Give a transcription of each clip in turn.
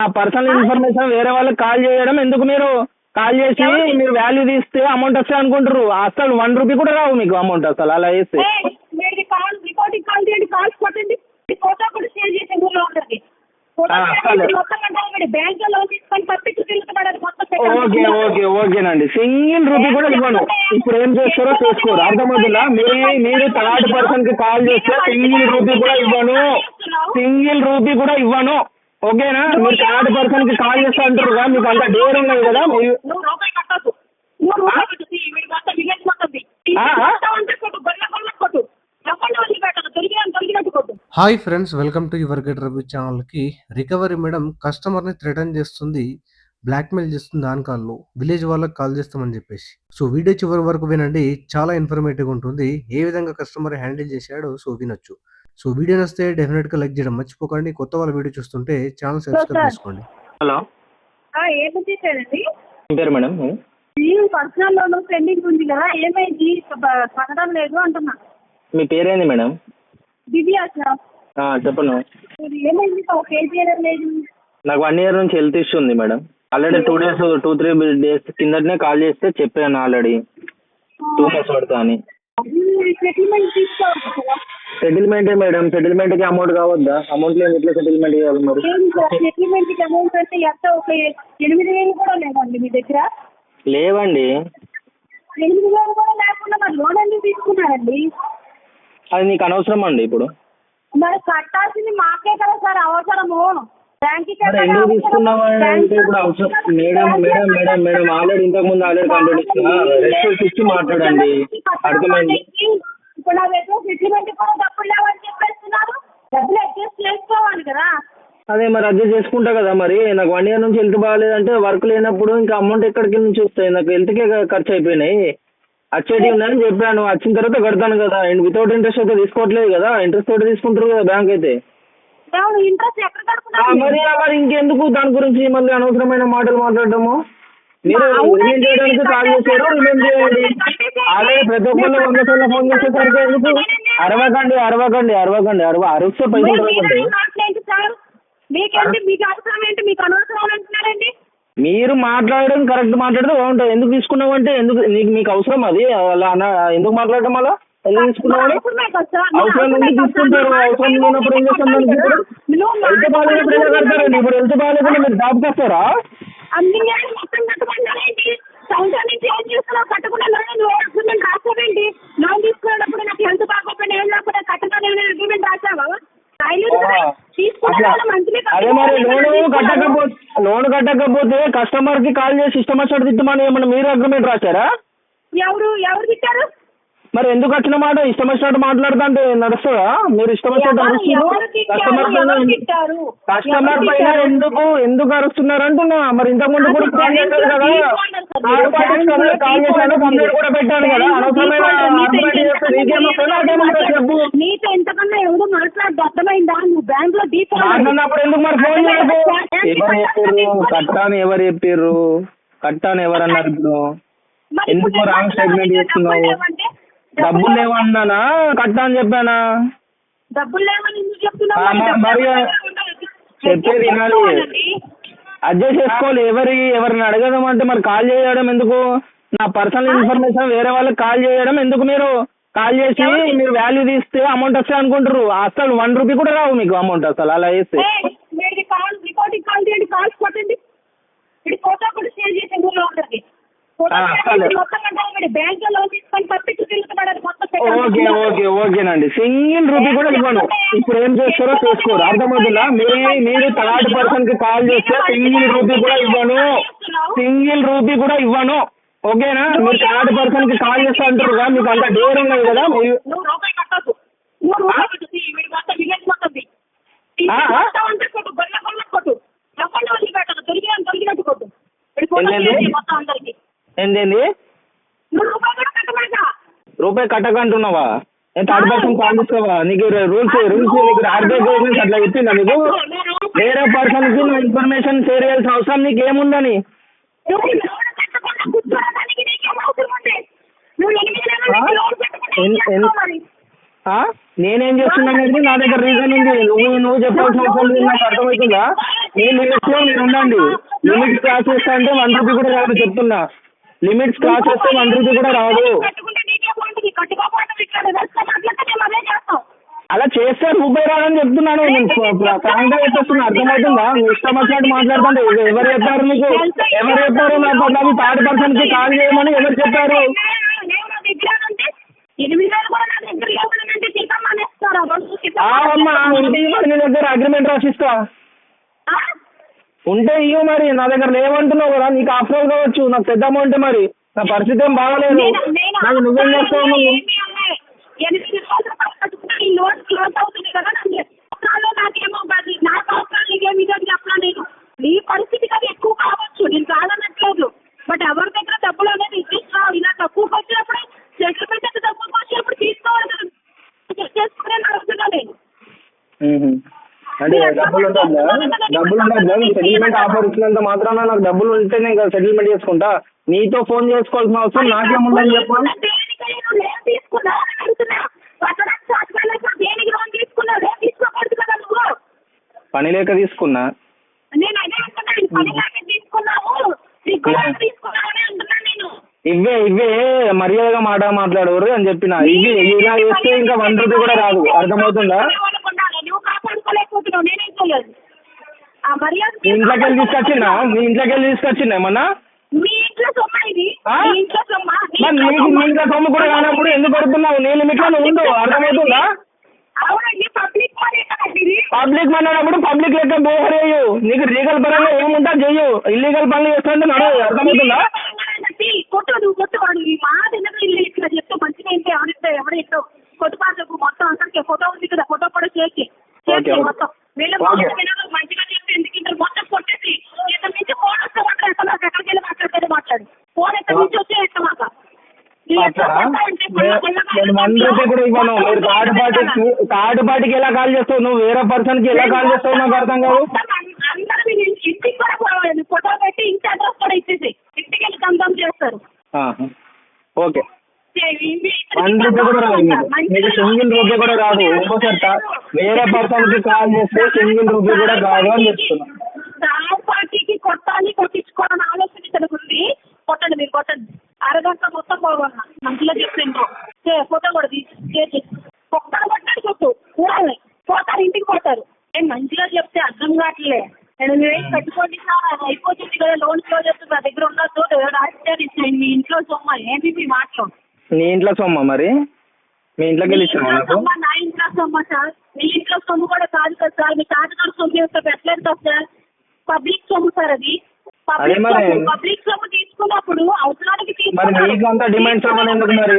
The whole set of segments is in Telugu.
ఆ పర్సనల్ ఇన్ఫర్మేషన్ వేరే వాళ్ళకి కాల్ చేయడం ఎందుకు? మీరు కాల్ చేసి మీరు వాల్యూ తీస్తే అమౌంట్ వస్తాయి అనుకుంటారు. అసలు 1 రూపీ కూడా రావు మీకు అమౌంట్ అసలు అలా చేస్తే. రికార్డింగ్ కాల్ చేయండి, కాల్స్ కొట్టండి, ఫోటో కూడా షేర్ చేసి ఊళ్ళో ఉంటుంది. ఓకేనండి. సింగిల్ రూపీ కూడా ఇవ్వను. ఇప్పుడు ఏం చేస్తారో చేసుకోరు, అర్థమవుతుందా? మీరు థర్డ్ పర్సన్ కి కాల్ చేస్తే సింగిల్ రూపీ కూడా ఇవ్వను, సింగిల్ రూపీ కూడా ఇవ్వను. ఓకేనా? మీరు థర్డ్ పర్సన్ కి కాల్ చేస్తా అంటారు కదా, మీకు అంత డేర్ ఉన్నది కదా. Hi friends, welcome to your get review ఛానల్కి. రికవరీ మేడం కస్టమర్ని థ్రెటన్ చేస్తుంది, బ్లాక్మెయిల్ చేస్తుంది ఆన్ కాల్లో, విలేజ్ వాళ్ళకి కాల్ చేస్తామని చెప్పేసి. సో వీడియో చివరి వరకు వినండి, చాలా ఇన్ఫర్మేటివ్ ఉంటుంది. ఏ విధంగా కస్టమర్ హ్యాండిల్ చేశాడో సో వినొచ్చు. సో వీడియో నచ్చితే డెఫినెట్గా లైక్ చేయడం మర్చిపోకండి. కొత్త వాళ్ళ వీడియో చూస్తుంటే ఛానల్ సబ్స్క్రైబ్ చేసుకోండి. హలో, ఏమి చేశారండి? పేరు మేడం? పర్సనల్ లోన్ పెండింగ్ ఉంది కదా, ఏమైంది? పడడం లేదు అంటున్నా. మీ పేరేంది మేడం? దివ్య సార్. చెప్పను. ఏమైంది? కేజీ లేదు. నాకు 1 year నుంచి హెల్త్ ఇష్యూ ఉంది మేడం. ఆల్రెడీ 2-3 days కిందటనే కాల్ చేస్తే చెప్పాను ఆల్రెడీ 2 months పడతా అని. సెటిల్మెంట్ తీసుకోవాలి కదా. సెటిల్మెంటే మేడం, సెటిల్మెంట్కి అమౌంట్ కావద్దా? అమౌంట్ లేదు, ఎట్లా సెటిల్మెంట్ చేయాలి మరి? సెటిల్మెంట్ కి అమౌంట్ అంటే ఎంత? ఒక 8,000 కూడా లేవండి మీ దగ్గర? లేవండి. 8,000 కూడా లేకుండా మరి లోన్ ఎందుకు తీసుకున్నారండి? అది నీకు అనవసరం అండి. ఇప్పుడు మరి కట్టాల్సింది మాకే కదా సార్ అవసరము. ఎందుకు తీసుకున్నామంటే ఇప్పుడు అవసరం. Madam madam madam madam already ఇంతకు ముందు కంప్లీట్ ఇస్తున్నా, రెస్పెక్ట్ ఇచ్చి మాట్లాడండి, అర్థమైంది? ఇప్పుడు నా దగ్గర సెటిల్మెంట్ కూడా డబ్బులు లేవని చెప్పేస్తున్నారు. డబ్బులు అడ్జస్ట్ చేసుకోవాలి కదా. అదే మరి అడ్జస్ట్ చేసుకుంటా కదా. మరి నాకు 1 year నుంచి హెల్త్ బాగాలేదంటే వర్క్ లేనప్పుడు ఇంకా అమౌంట్ ఎక్కడికి నుంచి వస్తాయి? నాకు హెల్త్కే ఖర్చు అయిపోయినాయి. వచ్చేటి ఉన్నాయని చెప్పాను, వచ్చిన తర్వాత కడతాను కదా. వితౌట్ ఇంట్రెస్ట్ అయితే తీసుకోవట్లేదు కదా, ఇంట్రెస్ట్ తోటి తీసుకుంటారు కదా బ్యాంక్ అయితే. మరి ఇంకెందుకు దాని గురించి మళ్ళీ అనవసరమైన మాటలు మాట్లాడటము? మీరు రిమైండ్ చేయడానికి కాల్ చేశారు, రిమైండ్ చేయండి. ఆల్రెడీ ప్రతి ఒక్కళ్ళు 100 సార్లు ఫోన్ చేసేసరికి ఎందుకు? అరవకండి అరవకండి అరవకండి అరిస్తే పైసలు రాకండి. మీరు మాట్లాడడం కరెక్ట్ మాట్లాడితే బాగుంటుంది. ఎందుకు తీసుకున్నావు అంటే ఎందుకు మీకు అవసరం అది? అలా ఎందుకు మాట్లాడటం? అలా ఎందుకు తీసుకున్నావు? అవసరం ఎందుకు తీసుకుంటారు? అవసరం లేనప్పుడు ఏం చేస్తాం? దానికి హెల్త్ బాగాలేనప్పుడు ఎలా కడతారండి? ఇప్పుడు హెల్త్ బాగాలేకుండా మీరు జాబ్కి వస్తారా? అదే మరి లోన్ కట్టకపోతే కస్టమర్ కి కాల్ చేసి ఇష్టం వచ్చినట్టు తిట్టమని ఏమన్నా మీరు అగ్రిమెంట్ రాశారా? ఎవరు తిట్టారు? మరి ఎందుకు వచ్చిన మాట ఇష్టం వచ్చినట్టు మాట్లాడుతా అంటే నడుస్తుందా? మీరు ఇష్టం వచ్చినట్టు అరుస్తున్నారు కస్టమర్ పైన ఎందుకు అరుస్తున్నారు అంటున్నా. మరి ఇంతకుముందు కూడా కాల్ చేశారు కదా, కాల్ చేశాను, కంప్లైంట్ కూడా పెట్టాను కదా. అనవసరమైన నీతో ఎంతకన్నా ఎవరు మాట్లాడదు, అర్థమైందా? నువ్వు బ్యాంక్ లో మాట్లాడినప్పుడు ఎందుకు మరి ఫోన్ చేయకు? ఎవరు చెప్పారు కట్టాను? ఎవరు చెప్పారు కట్టాను? ఎవరన్నారు? ఇప్పుడు ఎందుకు రాంగ్ స్టేట్మెంట్ చేస్తున్నావు? డబ్బులు లేవన్నానా కట్టా అని చెప్పానా? డబ్బులు లేవని మరి చెప్పేది వినాలి, అడ్జస్ట్ చేసుకోవాలి. ఎవరిని అడగడం అంటే మరి కాల్ చేయడం ఎందుకు? నా పర్సనల్ ఇన్ఫర్మేషన్ వేరే వాళ్ళకి కాల్ చేయడం ఎందుకు? మీరు కాల్ చేసి మీరు వాల్యూ తీస్తే అమౌంట్ వస్తాయి అనుకుంటారు. అసలు 1 రూపీ కూడా రావు మీకు అమౌంట్ అసలు అలా చేస్తే. రికార్డింగ్ కాల్ చేయండి, కాల్స్ కొట్టండి, ఫోటో కూడా షేర్ చేసి ఊళ్ళో ఉంటుంది. ఓకేనండి. సింగిల్ రూపీ కూడా ఇవ్వను. ఇప్పుడు ఏం చేస్తారో చేసుకోరు, అర్థమవుతుందా? మీరు థర్డ్ పర్సన్ కి కాల్ చేస్తే సింగిల్ రూపీ కూడా ఇవ్వను, సింగిల్ రూపీ కూడా ఇవ్వను. ఓకేనా? మీరు థర్డ్ పర్సన్ కి కాల్ చేస్తా అంటారు కదా, మీకు అంత డేర్ ఉన్నది కదా. ఏంటండి రూపాయి కట్టకంటున్నావా? థర్డ్ పర్సన్ కాల్ చేసుకోవా? నీకు రూల్స్ నీకు ఆర్బీఐ గవర్నమెంట్ అట్లా చెప్పిందా నీకు? వేరే పర్సన్ కి నా ఇన్ఫర్మేషన్ షేర్ చేయాల్సిన అవసరం నీకు ఏముందని? నేనేం చేస్తున్నా అనేది నా దగ్గర రీజన్ ఉంది. నువ్వు చెప్పాల్సిన అవసరం లేదు, నాకు అర్థమవుతుందా? మీ లిమిట్స్ లో మీరు ఉండండి. లిమిట్స్ క్రాస్ చేస్తా అంటే 1 రూపీ కూడా రాదు చెప్తున్నా. లిమిట్స్ క్రాస్ చేస్తే 1 రూపీ కూడా రాదు. అలా చేస్తే రూపాయి రాదని చెప్తున్నాను. నేను ఫ్రాంక్ గా చెప్పేస్తున్నా, అర్థమవుతుందా? ఇష్టం వచ్చినట్టు మాట్లాడుతుంటే ఎవరు చెప్పారు నీకు? ఎవరు చెప్పారు నాకు అట్లా థర్డ్ పర్సన్ కి కాల్ చేయమని ఎవరు చెప్పారు? అమ్మా ఉంటే మరి నీ దగ్గర అగ్రిమెంట్ రాసిస్తా ఉంటే ఇవ్వు. మరి నా దగ్గర లేవంటున్నావు కదా, నీకు ఆఫ్టర్ కావచ్చు, నాకు పెద్ద అమౌంట్. మరి నా పరిస్థితి ఏం బాగాలేదు, నాకు నువ్వేం చేస్తావు? నువ్వు నీ పరిస్థితి కదా ఎక్కువ కావచ్చు, నేను కాదనట్లేదు. బట్ ఎవరి దగ్గర డబ్బులు అనేది ఇచ్చిస్తావు. ఇలా తక్కువకి వచ్చినప్పుడు సెటిల్మెంట్ అయితే తక్కువకి వచ్చినప్పుడు తీసుకోవాలి కదా, చేసుకునే అడుగుతున్నా నేను. అంటే డబ్బులు ఉంటుందా? డబ్బులు ఉండద్దా? సెటిల్మెంట్ ఆఫర్ ఇచ్చినంత మాత్రాన నాకు డబ్బులు ఉంటే నేను సెటిల్మెంట్ చేసుకుంటా. నీతో ఫోన్ చేసుకోవాల్సిన అవసరం నాకేముందని చెప్పు. పని లేక తీసుకున్నా. ఇవే మర్యాదగా మాట్లాడరు అని చెప్పిన. ఇవి ఇలా చేస్తే ఇంకా 1 రూపీ కూడా రాదు, అర్థమవుతుందా? మీ ఇంట్లోకి వెళ్ళి తీసుకొచ్చిందా ఏమన్నా? మీ ఇంట్లో సొమ్ము కూడా కానప్పుడు ఎందుకు పడుతున్నావు? నీ లిమిట్ లో ఉండు, అర్థమవుతుందా? పబ్లిక్ అన్నప్పుడు పబ్లిక్ లెక్క బిహేవ్ చేయు. నీకు లీగల్ పరంగా ఏముంటా చెయ్యు. ఇల్లీగల్ పనులు చేస్తుంటే నడవు, అర్థమవుతుందా? చెప్తే మంచిగా ఏంటి ఎవరైతే కొట్టుపాటకు మొత్తం అందరికి ఫోటో ఉంది కదా, ఫోటో కూడా చేసి మొత్తం వీళ్ళు మంచిగా చెప్తే ఎందుకు ఇంటర్ మొత్తం కొట్టేసి ఇద్దరు నుంచి ఫోన్ వస్తే మాట్లాడుతున్నారు. ఎక్కడికి వెళ్ళి మాట్లాడు ఫోన్ ఎక్కడి నుంచి వచ్చే ఎట్ట మాకు నేను 1 రూపీ కూడా ఇవ్వను. మీరు థర్డ్ పార్టీకి ఎలా కాల్ చేస్తావు? నువ్వు వేరే పర్సన్ కి ఎలా కాల్ చేస్తావు నాకు అర్థం కాదు. అందరూ ఇంటికి కూడా పోవాలి, ఫోటో పెట్టి ఇంటి అడ్రస్ కూడా ఇచ్చేసి ఇంటికి వెళ్ళి కందం చేస్తారు. ఓకే, 1 రూపీ కూడా రాదు మీకు, సింగిల్ రూపీ కూడా రాదు. ఇంకోసారి వేరే పర్సన్ కి కాల్ చేస్తే సింగిల్ రూపీ కూడా కాదు అని చెప్తున్నా. థర్డ్ పార్టీకి కొట్టించుకోవాలని ఆలోచన జరుగుతుంది. కొట్టండి, మీరు కొట్టండి. అరగంట మొత్తం పోవాలి. మంచిగా చెప్తుండ్రు ఫోటో కూడా తీసి ఒక్కరు కొట్టాడు కొట్టు కూడాలి పోతారు, ఇంటికి పోతారు. నేను మంచిగా చెప్తే అర్థం కావట్లే. నేను కట్టుకోండి అయిపోతుంది కదా, లోన్ క్లోజ్ చేస్తుంది, నా దగ్గర ఉండొద్దు రాజధాని మీ ఇంట్లో సొమ్మ ఏంటి మీ మాటలు? నీ ఇంట్లో సొమ్మ? మరి మీ ఇంట్లోకి వెళ్ళి నా ఇంట్లో సొమ్మ సార్. మీ ఇంట్లో సొమ్ము కూడా కాదు కదా సార్. మీ తాతగారు సొమ్ము చేస్తే పెట్టలేదు కదా సార్. పబ్లిక్ సొమ్ము సార్ అది. పబ్లిక్ సొమ్ము తీసుకున్నప్పుడు అవసరానికి మరి నీకు అంత డిమాండ్స్ అవ్వని ఎందుకు? మరి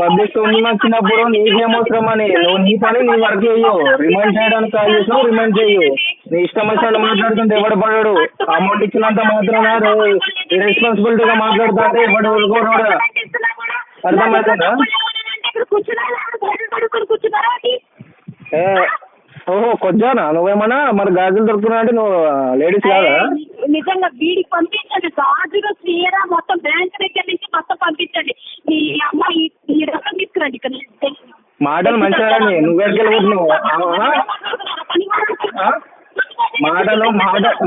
పబ్లిక్ సొమ్ము వచ్చినప్పుడు నీకేమవసరం అని నువ్వు నీ పని నీ వర్క్ చేయు. రిమైండ్ చేయడానికి కాల్ చేసినావు, రిమైండ్ చేయు. నీ ఇష్టం వచ్చినట్టు మాట్లాడుతుంటే ఎవడు పడాడు. అమౌంట్ ఇచ్చినంత మాత్రాన ఇర్రెస్పాన్సిబిలిటీగా మాట్లాడుతుంటే ఎవడు ఊరుకోడు. అర్థమవుతుందా? ఓహో కొద్దానా నువ్వేమన్నా? మరి గాజులు దొరుకుతున్నా అంటే నువ్వు లేడీస్ కాదా? నిజంగా వీడికి పంపించండి, గాజులు చీర మొత్తం బ్యాంక్ దగ్గర నుంచి మొత్తం పంపించండి. ఈ అమ్మాయి ఈ రకం తీసుకురండి ఇక్కడ. మాటలు మంచిగా నువ్వెక్కడికెళ్ళిపోతున్నావు?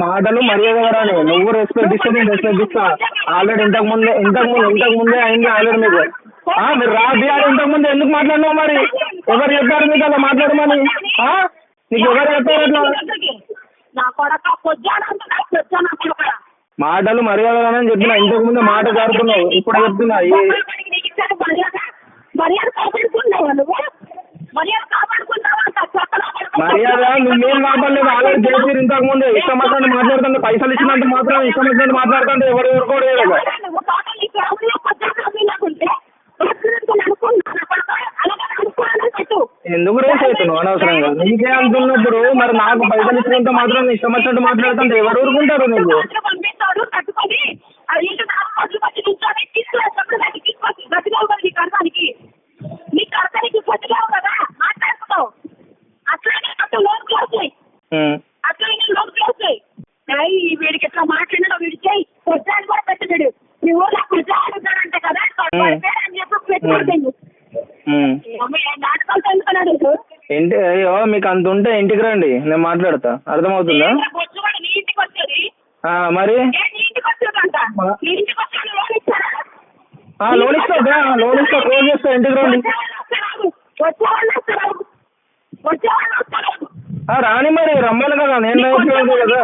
మాటలు మర్యాద రాని. నువ్వు రెస్పెక్ట్ ఇస్తే నేను రెస్పెక్ట్ ఇస్తా. ఆల్రెడీ ఇంతకు ముందే అయింది ఆల్రెడీ మీకు. మీరు రాబీ ఆడ ఇంతకు ముందు ఎందుకు మాట్లాడినావు? మరి ఎవరు చెప్పారు మీకు అలా మాట్లాడమని? నీకు ఎవరు చెప్పారు అట్లా? మాటలు మర్యాద అని చెప్పిన. ఇంతకు ముందు మాట జారుతున్నావు, ఇప్పుడు చెప్తున్నా. మర్యాద నువ్వేం కాపాడలేదు. ఆల్రెడీ చేసి ఇంతకు ముందు ఇష్టం వచ్చినట్టు మాట్లాడుతుంటే, పైసలు ఇచ్చినంత మాత్రం ఇష్టం వచ్చినట్టు మాట్లాడుతుంటే ఎవరు ఊరుకోడు కదా. ఎందుకు రేస్ అవుతున్నావు అనవసరంగా? నీకే అంటున్నప్పుడు మరి నాకు పైసలు ఇచ్చినంత మాత్రం ఇష్టం వచ్చినట్టు మాట్లాడుతుంటే ఎవరు ఊరుకుంటారు? నీకు వీడికి ఎట్లా మాట్లాడినా వీడి చేయి కొట్టాడు కూడా పెట్టాడు. మీ ఊళ్ళో కొట్టా అడుగుతాడంటే కదా అని చెప్పి పెట్టుకోండి. నాటకాలతో ఎందుకన్నాడు? అయ్యో మీకు అంత ఉంటే ఇంటికి రండి, నేను మాట్లాడతా. అర్థమవుతుందా? మరి ఏంటి ఇంటికి వచ్చిందంట నీ ఇంటికి వచ్చి లోన్ ఇస్తారా? లోన్ ఇస్తా క్లోజ్ చేస్తా, ఇంటికి రండి. వచ్చేవాళ్ళు వస్తారు. రాని మరి రమ్మను కదా, నేను కదా.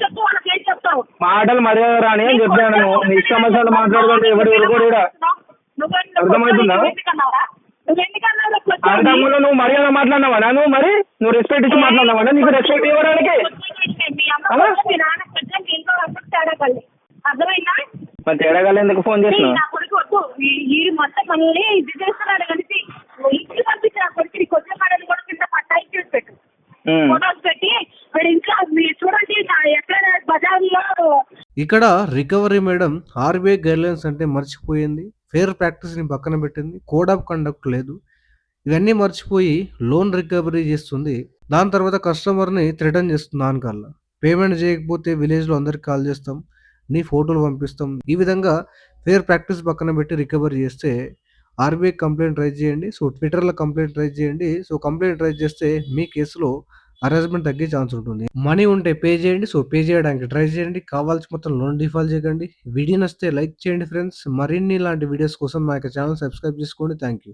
చెప్పు వాళ్ళకి ఏం చెప్తావు? మాటలు మర్యాద రాని అని చెప్పాను. నీ ఇష్టం వచ్చినట్టు మాట్లాడుతుంటే ఎవరు ఊరుకోడు ఈడ. అర్థమవుతుందా? అంతకుముందు నువ్వు మర్యాద మాట్లాడినావా? నువ్వు మరి నువ్వు రెస్పెక్ట్ ఇచ్చి మాట్లాడినావా? నీకు రెస్పెక్ట్ ఇవ్వడానికి అర్థమైందా? మరి తేడాగా ఎందుకు ఫోన్ చేసినావు? నా కొడుకు వద్దు, ఈ మొత్తం మనల్ని ఇది చేస్తున్నాడు కలిసి ఇంటికి పంపించిన కొడుకు కొద్దిగా మనల్ని కూడా కింద పట్టాయి చేసి పెట్టు, ఫోటోస్ పెట్టి వీడు ఇంట్లో మీరు చూడండి ఎక్కడ బజార్లో. ఇక్కడ రికవరీ మేడం ఆర్బీఐ గైడ్లైన్స్ అంటే మర్చిపోయింది, ఫెయిర్ ప్రాక్టీస్ని పక్కన పెట్టింది, కోడ్ ఆఫ్ కండక్ట్ లేదు, ఇవన్నీ మర్చిపోయి లోన్ రికవరీ చేస్తుంది. దాని తర్వాత కస్టమర్ని థ్రెటన్ చేస్తుంది ఆన్ కాల్. పేమెంట్ చేయకపోతే విలేజ్లో అందరికి కాల్ చేస్తాం, నీ ఫోటోలు పంపిస్తాం. ఈ విధంగా ఫెయిర్ ప్రాక్టీస్ పక్కన పెట్టి రికవరీ చేస్తే ఆర్బీఐ కంప్లైంట్ రైజ్ చేయండి. సో ట్విట్టర్లో కంప్లైంట్ రైజ్ చేయండి. సో కంప్లైంట్ రైజ్ చేస్తే మీ కేసులో హరాస్మెంట్ తగ్గే ఛాన్స్ ఉంటుంది. మనీ ఉంటే పే చేయండి. సో పే చేయడానికి ట్రై చేయండి. కావాల్సి మొత్తం లోన్ డిఫాల్ట్ చేయకండి. వీడియో నచ్చితే లైక్ చేయండి ఫ్రెండ్స్. మరిన్ని ఇలాంటి వీడియోస్ కోసం మా యొక్క ఛానల్ సబ్స్క్రైబ్ చేసుకోండి. Thank you.